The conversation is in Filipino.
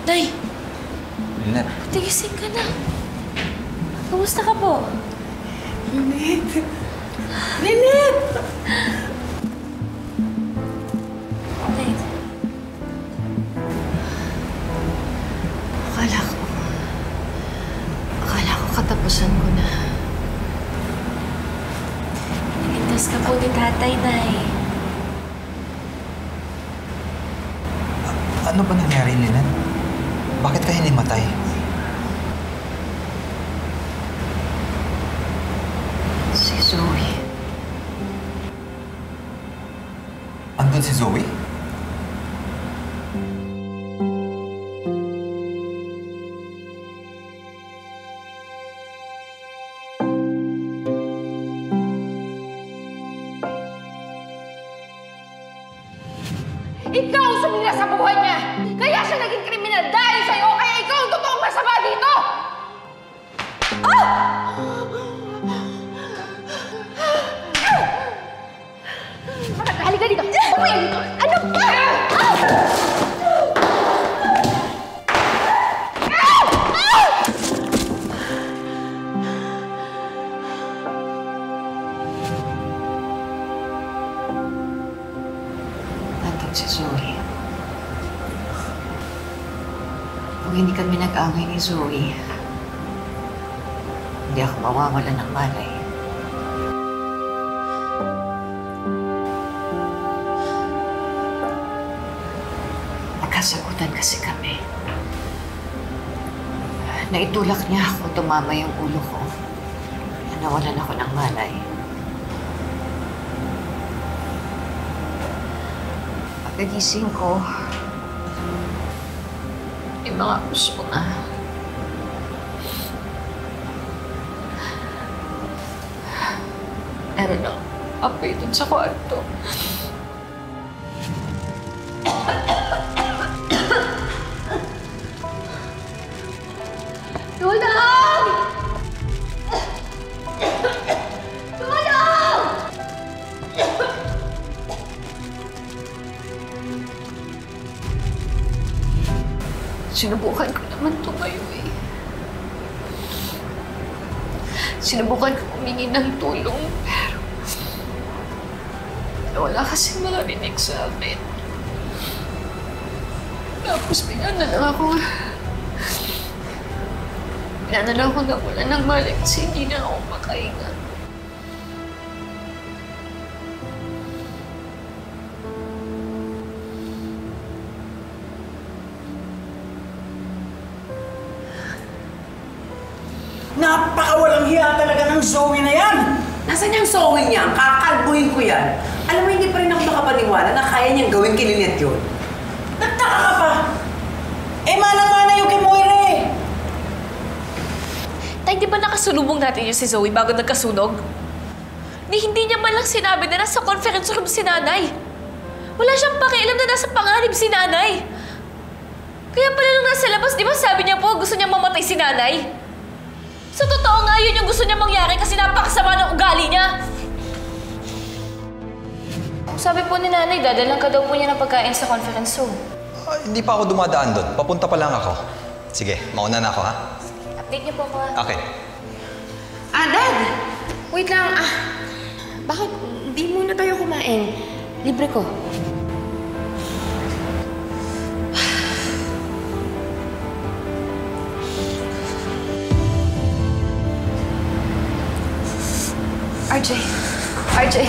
Day! Lynette. Tigising ka na. Kamusta ka po? Lynette! Lynette! Day. Akala ko katapusan ko na. Niligtas ka po ni tatay, Day. Ano ba nangyari, Lynette? Bakit ka hinimatay? Si Zoe. Andun si Zoe? Ikaw ang sumira sa buhay niya! Kaya siya naging kriminal dahil sa'yo! Kaya ikaw ang totoong masama dito! Halika dito! Umuwi dito! Ano ba? Nandun si Zoe. Kung hindi kami nag-away ni Zoe, hindi ako mawawala ng malay. Nagkasagutan kasi kami. Naitulak niya ako, tumama yung ulo ko. Nawalan ako ng malay. Pagkagising ko, may mga puso na. Meron lang apoy dun sa kwarto. Tulong! Tulong! Sinubukan ko naman tumayo eh. Sinubukan ko humingi ng tulong, pero wala kasing makarinig sa amin. Tapos bigla na lang ako nawalan ng malay kasi hindi na ako makahinga. Napakawalang hiya talaga ng Zoe na yan! Nasaan yung Zoe niya? Kakalbuhin ko yan. Alam mo, hindi pa rin ako makapaniwala na kaya niyang gawin kay Lynette yun. Nagtaka ka pa! Eh, manang-mana yung kay Moira eh! Tay, di ba nakasulubong natin yung si Zoe bago nagkasunog? Hindi niya man lang sinabi na nasa conference room si nanay. Wala siyang pakialam na nasa panganib si nanay. Kaya pala nung nasa labas, di ba sabi niya po gusto niya mamatay si nanay? Sa totoo nga, yun yung gusto niya mangyari kasi napakasama ng ugali niya. Sabi po ni nanay, dadalang ka daw po niya ng pagkain sa conference room. Hindi pa ako dumadaan doon. Papunta pa lang ako. Sige, mauna na ako, ha? Update niyo po ako, ha? Okay. Dad! Wait lang, bakit di muna tayo kumain? Libre ko. RJ!